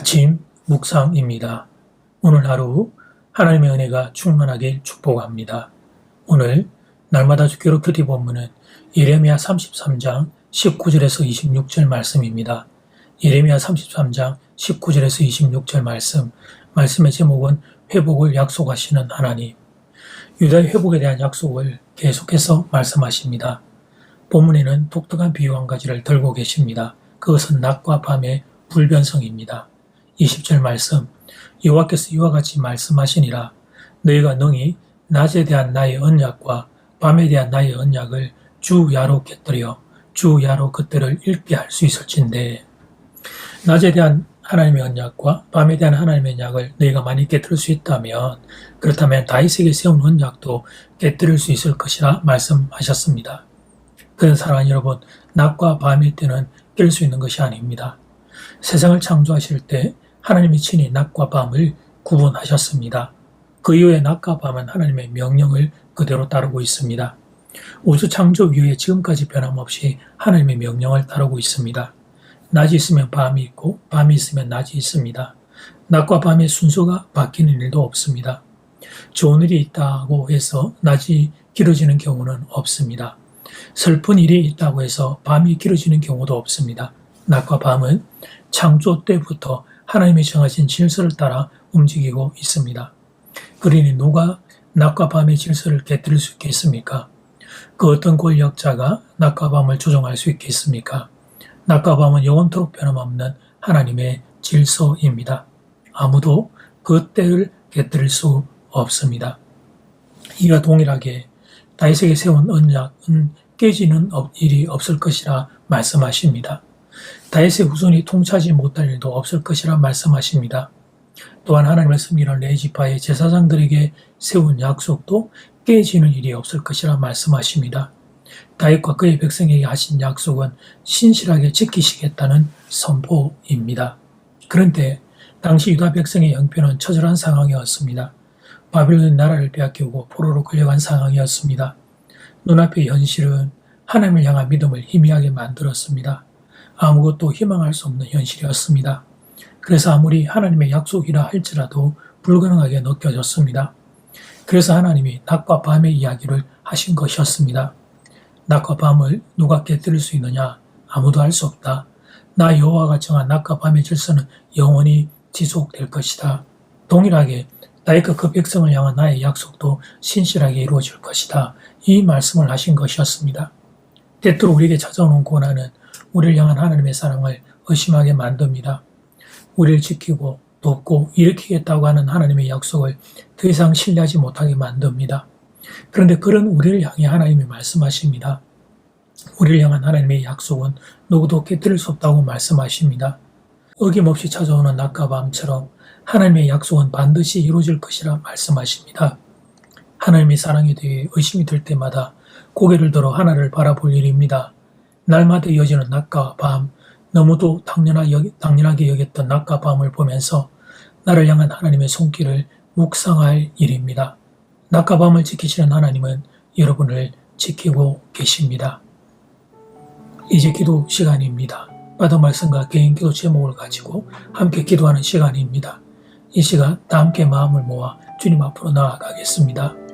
아침 묵상입니다. 오늘 하루 하나님의 은혜가 충만하길 축복합니다. 오늘 날마다 주기로 큐티 본문은 예레미야 33장 19절에서 26절 말씀입니다. 예레미야 33장 19절에서 26절 말씀의 제목은 회복을 약속하시는 하나님. 유다의 회복에 대한 약속을 계속해서 말씀하십니다. 본문에는 독특한 비유 한 가지를 들고 계십니다. 그것은 낮과 밤의 불변성입니다. 20절 말씀, 여호와께서 이와 같이 말씀하시니라. 너희가 능히 낮에 대한 나의 언약과 밤에 대한 나의 언약을 주야로 곁들여 주야로 그때를 읽게 할 수 있을진데, 낮에 대한 하나님의 언약과 밤에 대한 하나님의 언약을 너희가 많이 깨뜨릴 수 있다면, 그렇다면 다윗에게 세운 언약도 깨뜨릴 수 있을 것이라 말씀하셨습니다. 그런 사랑하는 여러분, 낮과 밤일 때는 깰 수 있는 것이 아닙니다. 세상을 창조하실 때 하나님이 친히 낮과 밤을 구분하셨습니다. 그 이후에 낮과 밤은 하나님의 명령을 그대로 따르고 있습니다. 우주 창조 이후에 지금까지 변함없이 하나님의 명령을 따르고 있습니다. 낮이 있으면 밤이 있고 밤이 있으면 낮이 있습니다. 낮과 밤의 순서가 바뀌는 일도 없습니다. 좋은 일이 있다고 해서 낮이 길어지는 경우는 없습니다. 슬픈 일이 있다고 해서 밤이 길어지는 경우도 없습니다. 낮과 밤은 창조 때부터 하나님이 정하신 질서를 따라 움직이고 있습니다. 그러니 누가 낮과 밤의 질서를 깨뜨릴 수 있겠습니까? 그 어떤 권력자가 낮과 밤을 조정할 수 있겠습니까? 낮과 밤은 영원토록 변함없는 하나님의 질서입니다. 아무도 그 때를 깨뜨릴 수 없습니다. 이와 동일하게 다윗에게 세운 언약은 깨지는 일이 없을 것이라 말씀하십니다. 다윗의 후손이 통치하지 못할 일도 없을 것이라 말씀하십니다. 또한 하나님을 섬기는 레위지파의 제사장들에게 세운 약속도 깨지는 일이 없을 것이라 말씀하십니다. 다윗과 그의 백성에게 하신 약속은 신실하게 지키시겠다는 선포입니다. 그런데 당시 유다 백성의 형편은 처절한 상황이었습니다. 바빌론 나라를 빼앗기고 포로로 끌려간 상황이었습니다. 눈앞의 현실은 하나님을 향한 믿음을 희미하게 만들었습니다. 아무것도 희망할 수 없는 현실이었습니다. 그래서 아무리 하나님의 약속이라 할지라도 불가능하게 느껴졌습니다. 그래서 하나님이 낮과 밤의 이야기를 하신 것이었습니다. 낮과 밤을 누가 깨뜨릴 수 있느냐? 아무도 할 수 없다. 나 여호와가 정한 낮과 밤의 질서는 영원히 지속될 것이다. 동일하게 다윗과 그 백성을 향한 나의 약속도 신실하게 이루어질 것이다. 이 말씀을 하신 것이었습니다. 때때로 우리에게 찾아오는 고난은 우리를 향한 하나님의 사랑을 의심하게 만듭니다. 우리를 지키고 돕고 일으키겠다고 하는 하나님의 약속을 더 이상 신뢰하지 못하게 만듭니다. 그런데 그런 우리를 향해 하나님이 말씀하십니다. 우리를 향한 하나님의 약속은 누구도 깨뜨릴 수 없다고 말씀하십니다. 어김없이 찾아오는 낮과 밤처럼 하나님의 약속은 반드시 이루어질 것이라 말씀하십니다. 하나님의 사랑에 대해 의심이 들 때마다 고개를 들어 하나를 바라볼 일입니다. 날마다 이어지는 낮과 밤, 너무도 당연하게 여겼던 낮과 밤을 보면서 나를 향한 하나님의 손길을 묵상할 일입니다. 낮과 밤을 지키시는 하나님은 여러분을 지키고 계십니다. 이제 기도 시간입니다. 받은 말씀과 개인 기도 제목을 가지고 함께 기도하는 시간입니다. 이 시간 다 함께 마음을 모아 주님 앞으로 나아가겠습니다.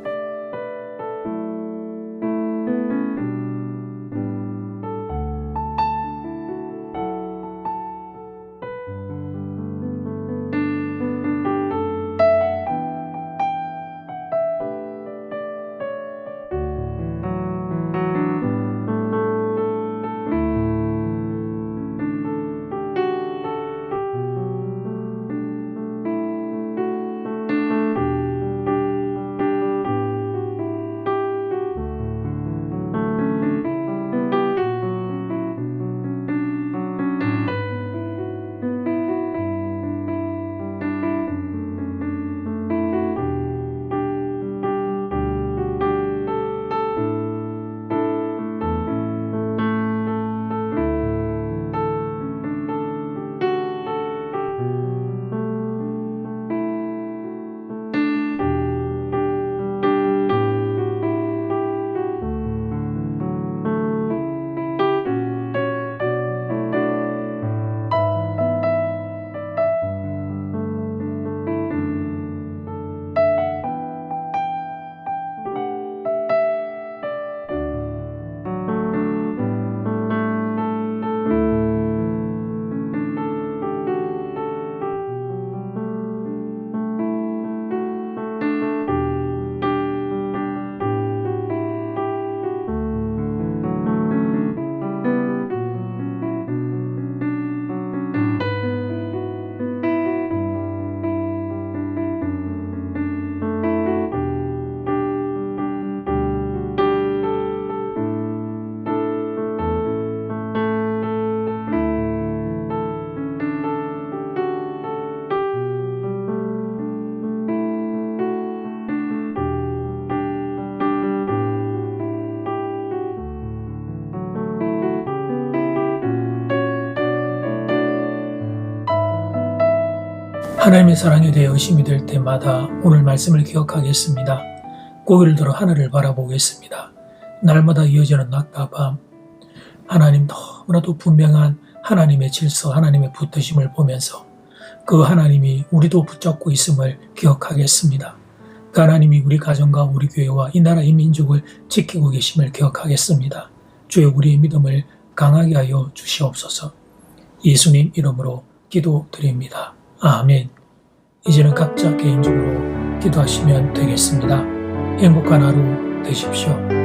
하나님의 사랑에 대해 의심이 될 때마다 오늘 말씀을 기억하겠습니다. 고개를 들어 하늘을 바라보겠습니다. 날마다 이어지는 낮과 밤, 하나님 너무나도 분명한 하나님의 질서, 하나님의 붙드심을 보면서 그 하나님이 우리도 붙잡고 있음을 기억하겠습니다. 그 하나님이 우리 가정과 우리 교회와 이 나라 이 민족을 지키고 계심을 기억하겠습니다. 주여 우리의 믿음을 강하게 하여 주시옵소서. 예수님 이름으로 기도드립니다. 아멘. 이제는 각자 개인적으로 기도하시면 되겠습니다. 행복한 하루 되십시오.